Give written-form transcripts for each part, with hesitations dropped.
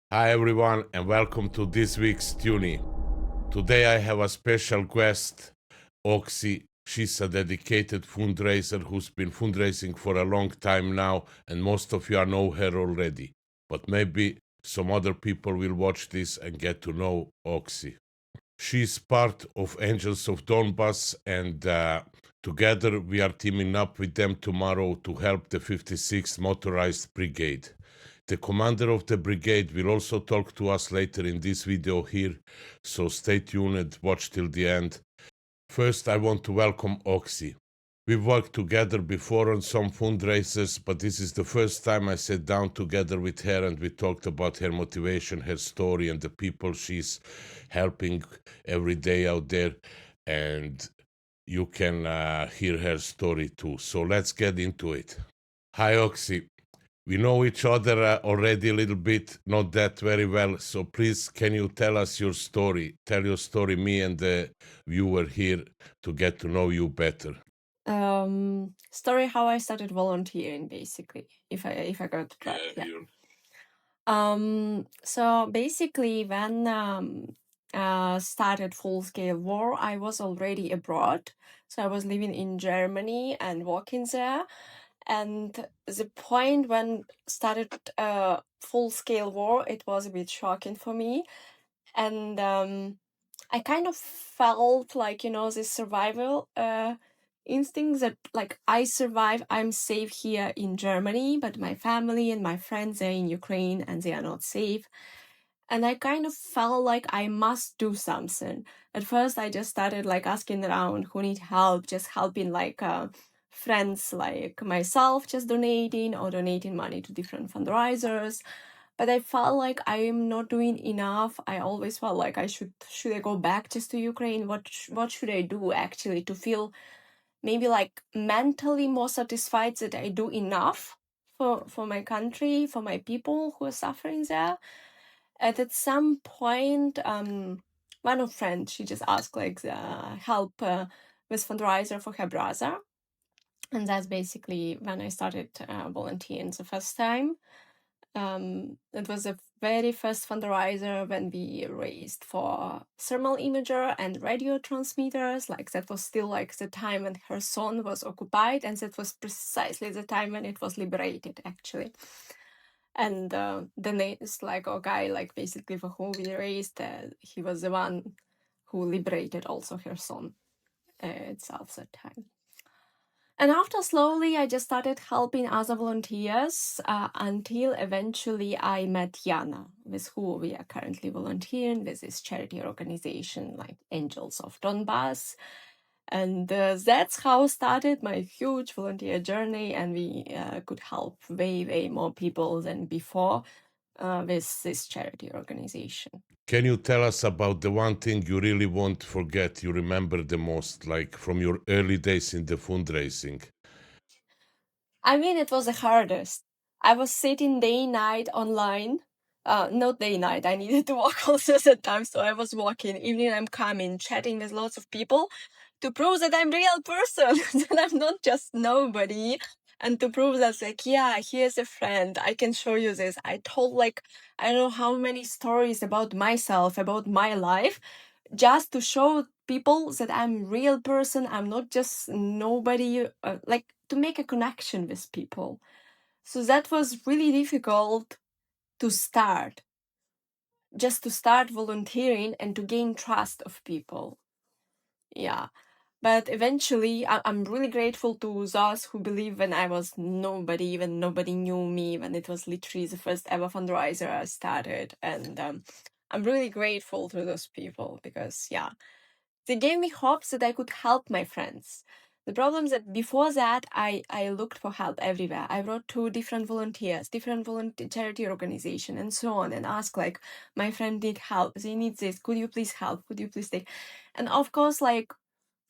Hi everyone and welcome to this week's Toonie. Today I have a special guest, Oksii. She's a dedicated fundraiser who's been fundraising for a long time now and most of you know her already. But maybe some other people will watch this and get to know Oksii. She's part of Angels of Donbas and together we are teaming up with them tomorrow to help the 56th Motorized Brigade. The commander of the brigade will also talk to us later in this video here, so stay tuned and watch till the end. First, I want to welcome Oksii. We've worked together before on some fundraisers, but this is the first time I sat down together with her and we talked about her motivation, her story, and the people she's helping every day out there. And you can hear her story too. So let's get into it. Hi, Oksii. We know each other already a little bit, not that very well. So please, can you tell us your story? Tell your story, me and the viewer here, to get to know you better. Story how I started volunteering, basically, if I got it right. Yeah. So basically, when started full scale war, I was already abroad. So I was living in Germany and working there. And the point when started full scale war, it was a bit shocking for me. And I kind of felt like, this survival instinct that like I survive, I'm safe here in Germany, but my family and my friends are in Ukraine and they are not safe. And I kind of felt like I must do something. At first, I just started like asking around who need help, just helping like friends like myself, just donating or donating money to different fundraisers. But I felt like I am not doing enough. I always felt like I should I go back just to Ukraine? What should I do actually to feel maybe like mentally more satisfied that I do enough for my country, for my people who are suffering there? And at some point, one of friends, she just asked like help with fundraiser for her brother. And that's basically when I started volunteering the first time. It was the very first fundraiser when we raised for thermal imager and radio transmitters. Like that was still like the time when Kherson was occupied, and that was precisely the time when it was liberated, actually. And the name is like a guy, like basically for whom we raised, he was the one who liberated also Kherson itself that time. And after slowly, I just started helping other volunteers until eventually I met Yana, with who we are currently volunteering with this charity organization like Angels of Donbas. And that's how started my huge volunteer journey, and we could help way, way more people than before with this charity organization. Can you tell us about the one thing you really won't forget, you remember the most, like from your early days in the fundraising? I mean, it was the hardest. I was sitting day night online. Not day night. I needed to work also at that time, so I was working. Evening, I'm coming, chatting with lots of people to prove that I'm real person, that I'm not just nobody, and to prove that like, yeah, here's a friend. I can show you this. I told like I don't know how many stories about myself, about my life, just to show people that I'm a real person. I'm not just nobody. Like to make a connection with people. So that was really difficult to start, just to start volunteering and to gain trust of people. Yeah. But eventually, I'm really grateful to those who believe when I was nobody, when nobody knew me, when it was literally the first ever fundraiser I started. And I'm really grateful to those people because, yeah, they gave me hopes that I could help my friends. The problem is that before that, I looked for help everywhere. I wrote to different volunteers, different charity organization, and so on, and asked like, my friend need help. They need this. Could you please help? Could you please take? And of course, like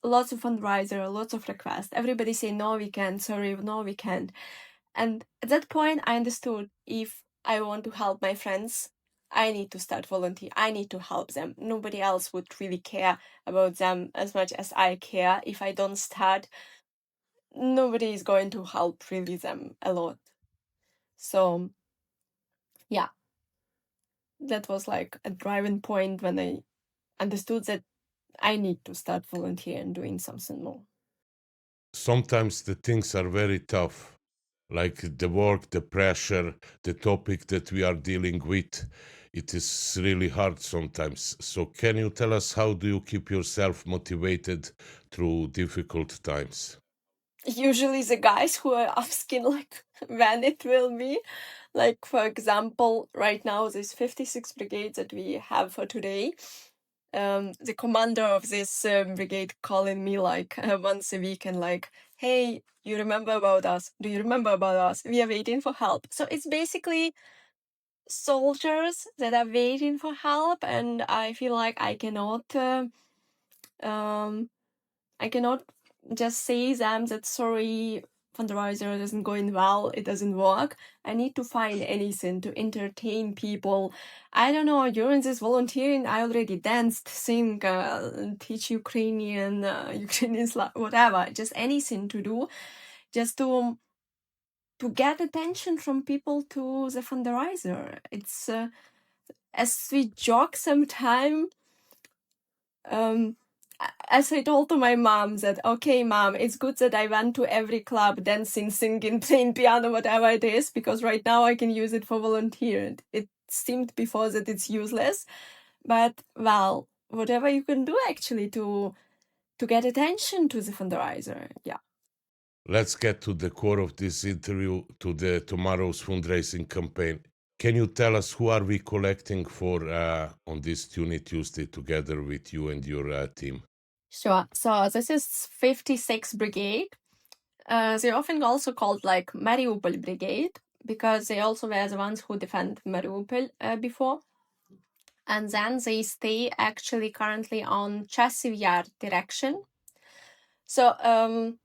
lots of fundraiser, lots of requests. Everybody say no, we can't. Sorry, no, we can't. And at that point, I understood if I want to help my friends, I need to start volunteer. I need to help them. Nobody else would really care about them as much as I care. If I don't start, nobody is going to help really them a lot. So, yeah. that was like a driving point when I understood that I need to start volunteering, doing something more. Sometimes the things are very tough, like the work, the pressure, the topic that we are dealing with. It is really hard sometimes. So can you tell us, how do you keep yourself motivated through difficult times? Usually the guys who are asking like when it will be. Like, for example, right now this 56th Brigade that we have for today, the commander of this brigade calling me like once a week and like, hey, you remember about us? Do you remember about us? We are waiting for help. So it's basically soldiers that are waiting for help, and I feel like I cannot just say them that sorry, fundraiser isn't going well, it doesn't work. I need to find anything to entertain people. I don't know, during this volunteering, I already danced, sing, teach Ukrainian, Ukrainian whatever, just anything to do, just to get attention from people to the fundraiser. It's as we joke sometime, as I told to my mom that, okay, mom, it's good that I went to every club dancing, singing, playing piano, whatever it is, because right now I can use it for volunteering. It seemed before that it's useless, but well, whatever you can do actually to get attention to the fundraiser. Yeah. Let's get to the core of this interview, to the tomorrow's fundraising campaign. Can you tell us who are we collecting for on this Toonie Tuesday together with you and your team? Sure. So this is 56th Brigade. They're often also called like Mariupol Brigade because they also were the ones who defend Mariupol before. And then they stay actually currently on Chasiv Yar direction. So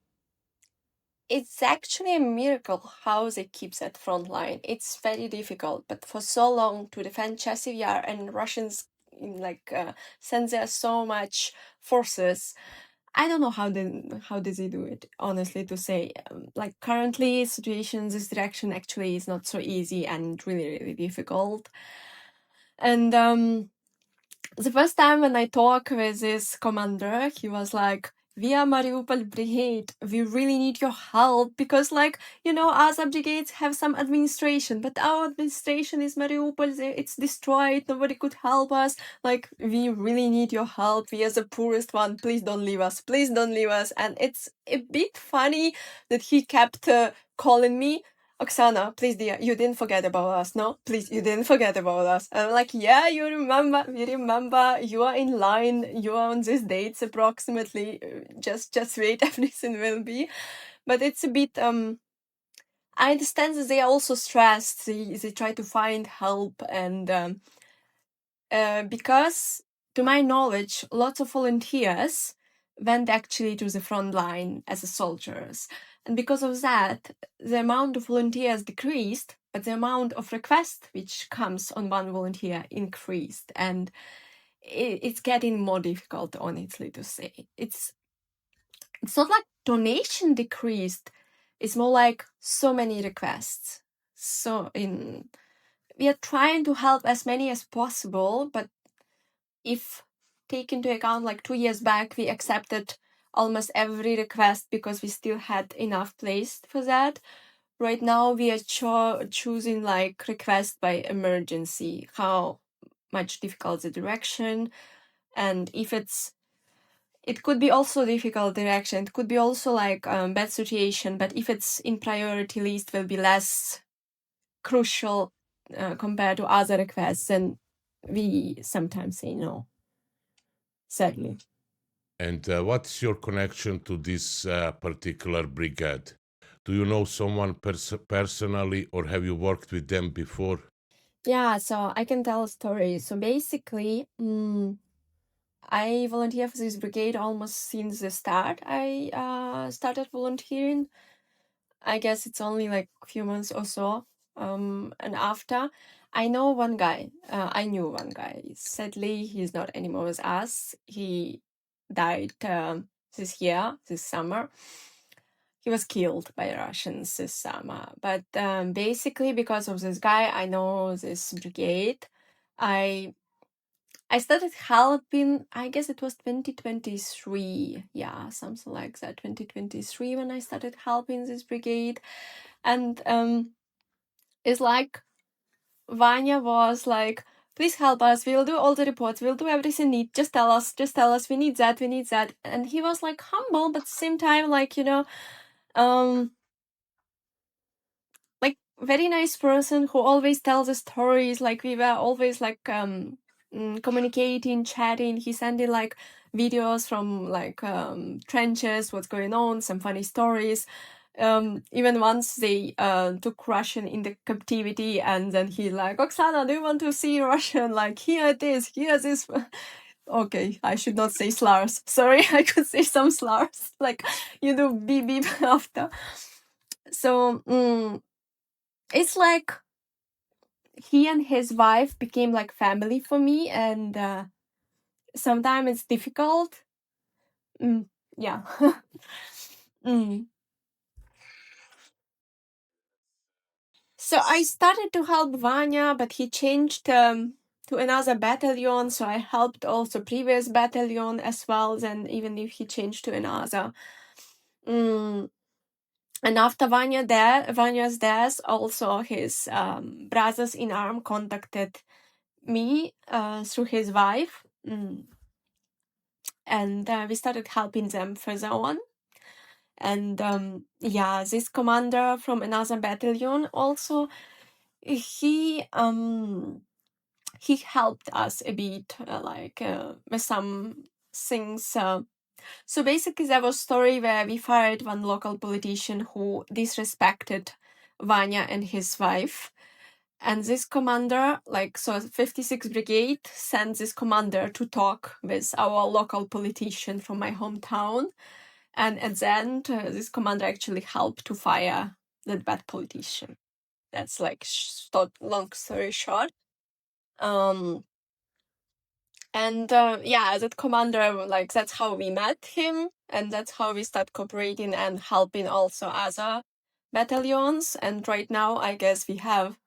it's actually a miracle how they keep that front line. It's very difficult, but for so long to defend Chasiv Yar, and Russians send there so much forces. I don't know how did they do it, honestly, to say. Like currently situation in this direction actually is not so easy and really, really difficult. And the first time when I talked with this commander, he was like, we are Mariupol Brigade. We really need your help because, like, you know, other brigades have some administration, but our administration is Mariupol. It's destroyed. Nobody could help us. Like, we really need your help. We are the poorest one. Please don't leave us. Please don't leave us. And it's a bit funny that he kept calling me, Oksana, please, dear, you didn't forget about us, no? Please, you didn't forget about us. And I'm like, yeah, you remember, we remember, you are in line, you are on these dates approximately, just wait, everything will be. But it's a bit, I understand that they are also stressed, they try to find help, and because, to my knowledge, lots of volunteers went actually to the front line as soldiers. And because of that, the amount of volunteers decreased, but the amount of requests which comes on one volunteer increased. And it's getting more difficult, honestly, to say. It's not like donation decreased. It's more like so many requests. We are trying to help as many as possible, but if take into account like 2 years back, we accepted almost every request because we still had enough place for that. Right now, we are choosing like request by emergency, how much difficult the direction, and if it could be also difficult direction. It could be also like bad situation, but if it's in priority list, will be less crucial compared to other requests, and we sometimes say no. Sadly. And what's your connection to this particular brigade? Do you know someone personally, or have you worked with them before? Yeah, so I can tell a story. So basically, I volunteer for this brigade almost since the start. I started volunteering. I guess it's only like a few months or so. And after, I knew one guy. Sadly, he's not anymore with us. He died this year, this summer. He was killed by Russians this summer. But basically, because of this guy, I know this brigade. I started helping, I guess it was 2023. Yeah, something like that. 2023 when I started helping this brigade. And it's like Vanya was like, please help us, we'll do all the reports, we'll do everything need, just tell us, we need that. And he was like humble, but at the same time, like, you know, like very nice person who always tells the stories. Like we were always like communicating, chatting. He sending like videos from like trenches, what's going on, some funny stories. Even once they took Russian in the captivity, and then he like, Oksana, do you want to see Russian? Like, here it is, here's this. Okay, I should not say slurs. Sorry, I could say some slurs. Like, you do beep beep after. So it's like he and his wife became like family for me, and sometimes it's difficult. Yeah. So I started to help Vanya, but he changed to another battalion, so I helped also previous battalion as well, then even if he changed to another. And after Vanya's death, also his brothers in arms contacted me through his wife, and we started helping them further on. And yeah, this commander from another battalion also, he helped us a bit, with some things. So basically, there was a story where we fired one local politician who disrespected Vanya and his wife. And this commander, 56th Brigade sent this commander to talk with our local politician from my hometown. And at the end, this commander actually helped to fire that bad politician. That's like long story short. Yeah, that commander, that's how we met him, and that's how we start cooperating and helping also other battalions. And right now, I guess we have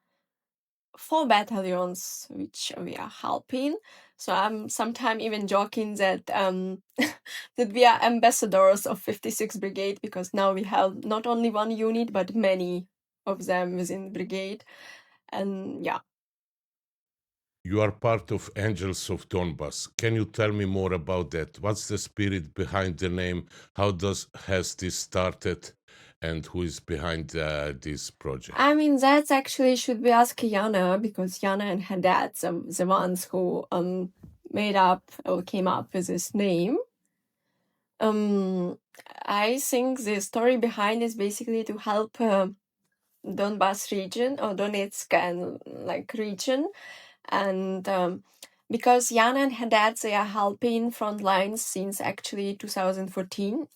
4 battalions which we are helping. So I'm sometimes even joking that that we are ambassadors of 56th Brigade, because now we have not only one unit but many of them within the brigade. And yeah. You are part of Angels of Donbas. Can you tell me more about that? What's the spirit behind the name? How has this started? And who is behind this project? I mean, that's actually should be asked Yana, because Yana and her dad, the ones who made up or came up with this name. I think the story behind is basically to help Donbas region or Donetsk and region, and because Yana and her dad, they are helping front lines since actually 2014,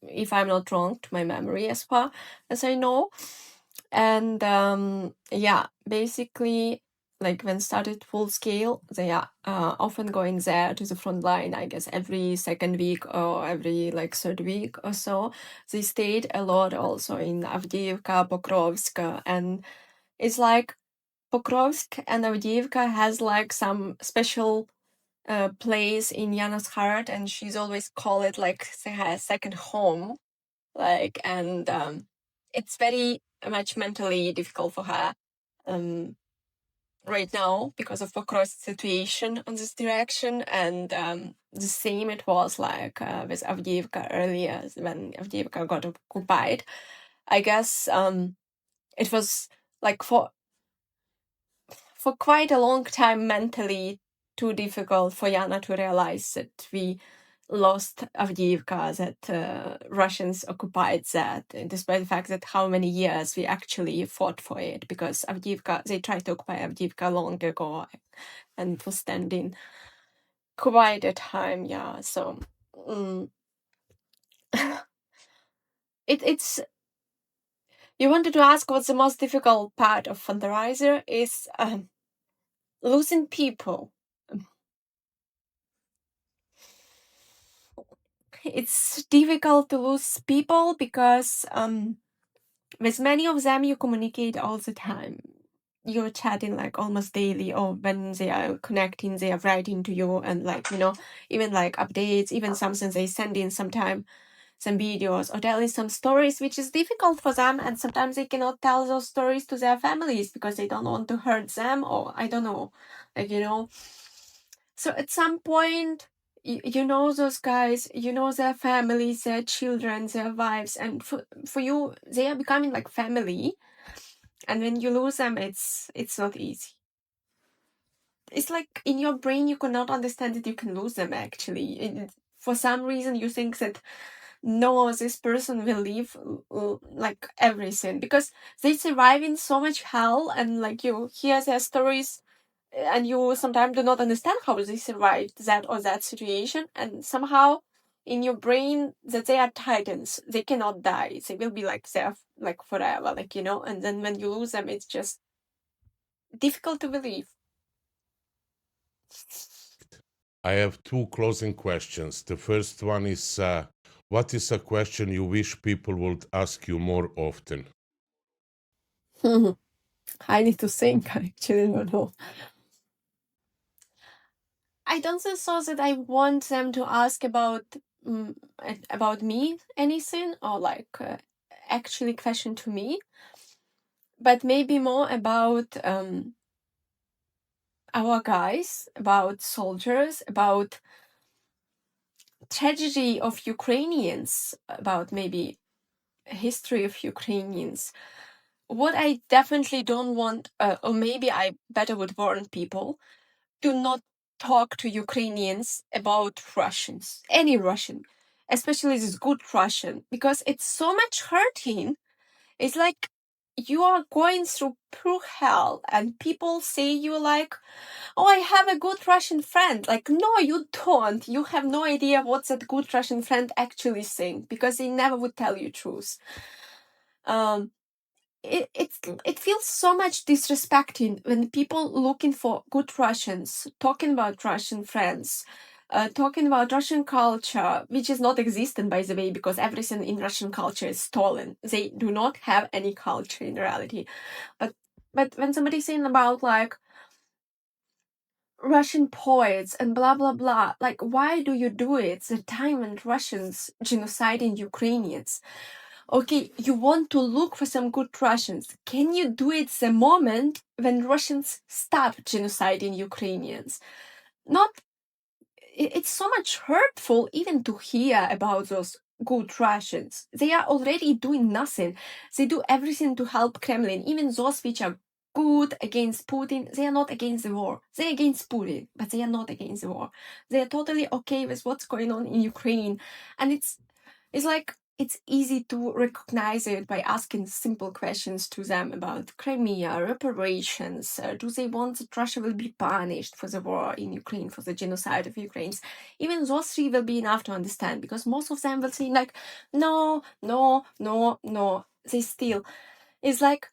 if I'm not wrong to my memory, as far as I know. And yeah, basically, when started full scale, they are often going there to the front line, I guess every second week or every third week or so. They stayed a lot also in Avdiivka, Pokrovsk, and it's like Pokrovsk and Avdiivka has some special place in Yana's heart, and she's always call it her second home. And it's very much mentally difficult for her right now because of Pokrovsk's situation on this direction. And the same it was with Avdiivka earlier, when Avdiivka got occupied. I guess it was for quite a long time mentally too difficult for Yana to realize that we lost Avdiivka, that Russians occupied that, despite the fact that how many years we actually fought for it, because Avdiivka, they tried to occupy Avdiivka long ago, and it was standing quite a time. Yeah, so it's. You wanted to ask what's the most difficult part of fundraiser is losing people. It's difficult to lose people because with many of them you communicate all the time. you're chatting like almost daily, or when they are connecting, they are writing to you, and like, you know, even like updates, even something they send in sometime, some videos or telling some stories, which is difficult for them, and sometimes they cannot tell those stories to their families because they don't want to hurt them, or I don't know, like, you know. So at some point, you know those guys, you know their families, their children, their wives, and for you, they are becoming like family. And when you lose them, it's not easy. It's like in your brain, you cannot understand that you can lose them, actually. For some reason, you think that, no, this person will leave like everything, because they survive in so much hell, and like you hear their stories, and you sometimes do not understand how they survived that or that situation, and somehow in your brain that they are titans, they cannot die, they will be like there like forever, like, you know. And then when you lose them, it's just difficult to believe. I have two closing questions. The first one is, what is a question you wish people would ask you more often? I need to think. I actually don't know. I don't think so that I want them to ask about me anything, or like actually question to me, but maybe more about our guys, about soldiers, about tragedy of Ukrainians, about maybe history of Ukrainians. What I definitely don't want, or maybe I better would warn people, do not talk to Ukrainians about Russians, any Russian, especially this good Russian, because it's so much hurting. It's like you are going through pure hell, and people say you like, oh, I have a good Russian friend. Like, no, you don't. You have no idea what that good Russian friend actually think, because they never would tell you truth. It feels so much disrespecting when people looking for good Russians, talking about Russian friends, talking about Russian culture, which is not existent, by the way, because everything in Russian culture is stolen. They do not have any culture in reality. But when somebody's saying about like Russian poets and blah blah blah, like, why do you do it the time when Russians genociding Ukrainians? Okay, you want to look for some good Russians. Can you do it the moment when Russians stop genociding Ukrainians? Not. It's so much hurtful even to hear about those good Russians. They are already doing nothing. They do everything to help Kremlin. Even those which are good against Putin, they are not against the war. They're against Putin, but they are not against the war. They are totally okay with what's going on in Ukraine. And it's like, it's easy to recognize it by asking simple questions to them about Crimea, reparations. Do they want that Russia will be punished for the war in Ukraine, for the genocide of Ukrainians? Even those three will be enough to understand, because most of them will say like, no, no, no, no. They still, it's like,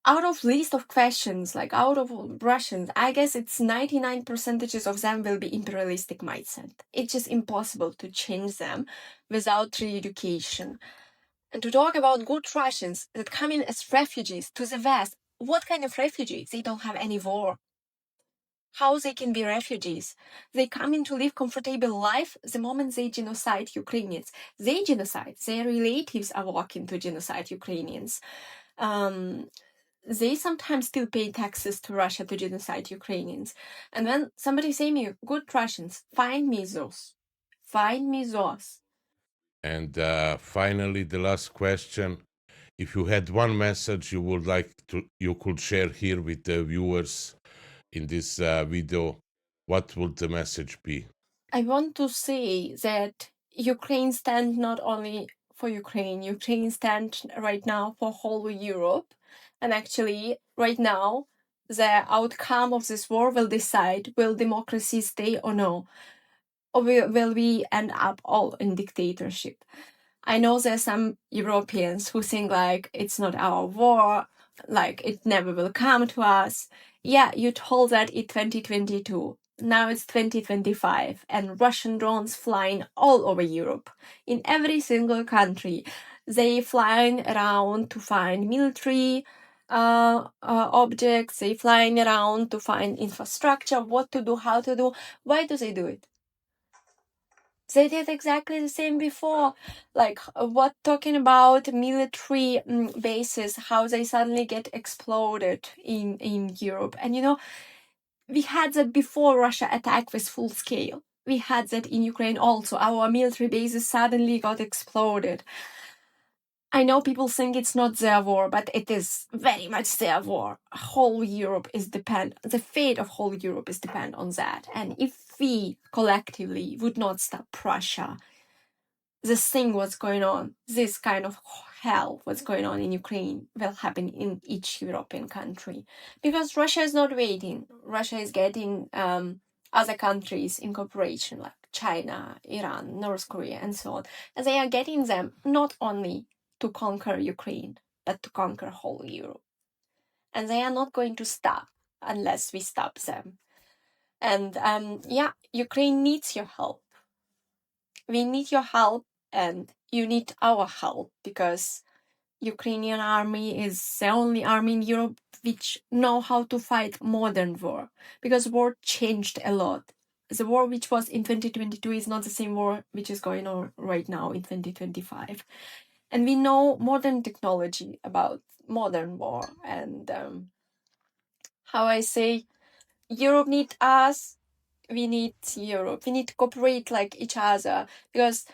out of list of questions, like out of Russians, I guess it's 99% of them will be imperialistic mindset. It's just impossible to change them without re-education. And to talk about good Russians that come in as refugees to the West, what kind of refugees? They don't have any war. How they can be refugees? They come in to live comfortable life the moment they genocide Ukrainians. They genocide. Their relatives are walking to genocide Ukrainians. They sometimes still pay taxes to Russia to genocide Ukrainians. And when somebody say me, good Russians, find me those. Find me those. And finally, the last question. If you had one message you would like to, you could share here with the viewers in this video, what would the message be? I want to say that Ukraine stands not only for Ukraine. Ukraine stands right now for whole Europe. And actually, right now, the outcome of this war will decide, will democracy stay or no? Or will we end up all in dictatorship? I know there's some Europeans who think like it's not our war, like it never will come to us. Yeah, you told that in 2022. Now it's 2025, and Russian drones flying all over Europe, in every single country. They flying around to find military objects. They flying around to find infrastructure, what to do, how to do. Why do they do it? They did exactly the same before. Like, what talking about military bases, how they suddenly get exploded in Europe. And we had that before Russia attacked with full scale. We had that in Ukraine also. Our military bases suddenly got exploded. I know people think it's not their war, but it is very much their war. Whole Europe is the fate of whole Europe is depend on that. And if we collectively would not stop Russia, this thing what's going on, this kind of hell what's going on in Ukraine will happen in each European country. Because Russia is not waiting. Russia is getting other countries in cooperation, like China, Iran, North Korea, and so on. And they are getting them not only to conquer Ukraine, but to conquer whole Europe. And they are not going to stop unless we stop them. And Ukraine needs your help. We need your help, and you need our help, because Ukrainian army is the only army in Europe which know how to fight modern war, because war changed a lot. The war which was in 2022 is not the same war which is going on right now in 2025. And we know modern technology about modern war. And how I say, Europe needs us, we need Europe. We need to cooperate like each other, because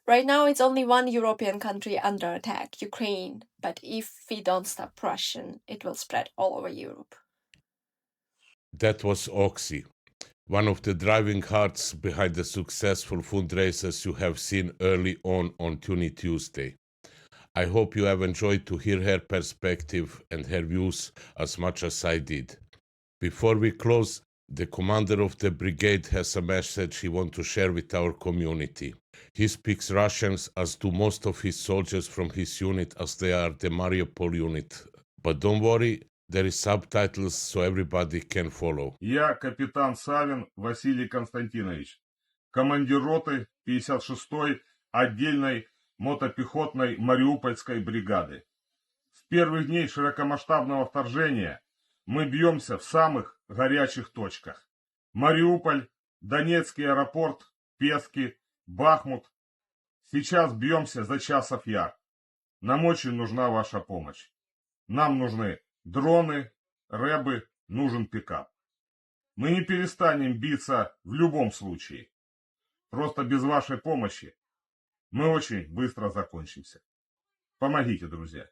right now it's only one European country under attack, Ukraine. But if we don't stop Russian, it will spread all over Europe. That was Oksii, one of the driving hearts behind the successful fundraisers you have seen early on Toonie Tuesday. I hope you have enjoyed to hear her perspective and her views as much as I did. Before we close, the commander of the brigade has a message he wants to share with our community. He speaks Russian, as do most of his soldiers from his unit, as they are the Mariupol unit. But don't worry, there is subtitles so everybody can follow. Я капитан Савин Василий Константинович, командир роты 56-й отдельной мотопехотной Мариупольской бригады. С первых дней широкомасштабного вторжения мы бьемся в самых горячих точках. Мариуполь, Донецкий аэропорт, Пески, Бахмут. Сейчас бьемся за Часов Яр. Нам очень нужна ваша помощь. Нам нужны дроны, рэбы, нужен пикап. Мы не перестанем биться в любом случае. Просто без вашей помощи мы очень быстро закончимся. Помогите, друзья.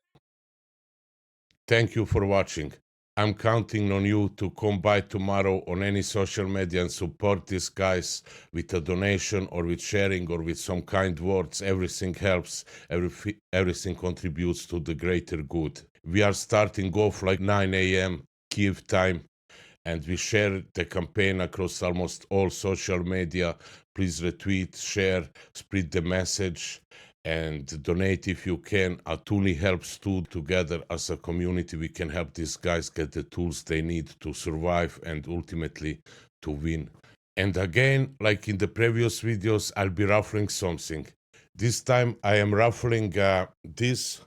Thank you for watching. I'm counting on you to come by tomorrow on any social media and support these guys with a donation or with sharing or with some kind words. Everything helps. Everything contributes to the greater good. We are starting off like 9 a.m. Kyiv time, and we share the campaign across almost all social media. Please retweet, share, spread the message, and donate if you can. Toonie helps too. Together as a community, we can help these guys get the tools they need to survive and ultimately to win. And again, like in the previous videos, I'll be raffling something. This time I am raffling this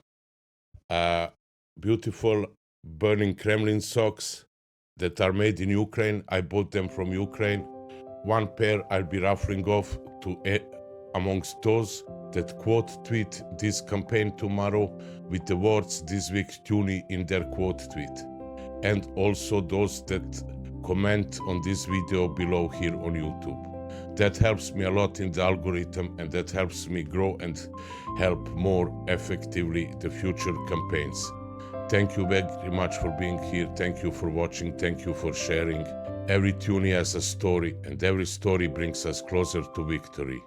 beautiful burning Kremlin socks that are made in Ukraine. I bought them from Ukraine. One pair I'll be raffling off to amongst those that quote tweet this campaign tomorrow with the words "This week's Toonie" in their quote tweet. And also those that comment on this video below here on YouTube. That helps me a lot in the algorithm, and that helps me grow and help more effectively the future campaigns. Thank you very much for being here. Thank you for watching. Thank you for sharing. Every Toonie has a story, and every story brings us closer to victory.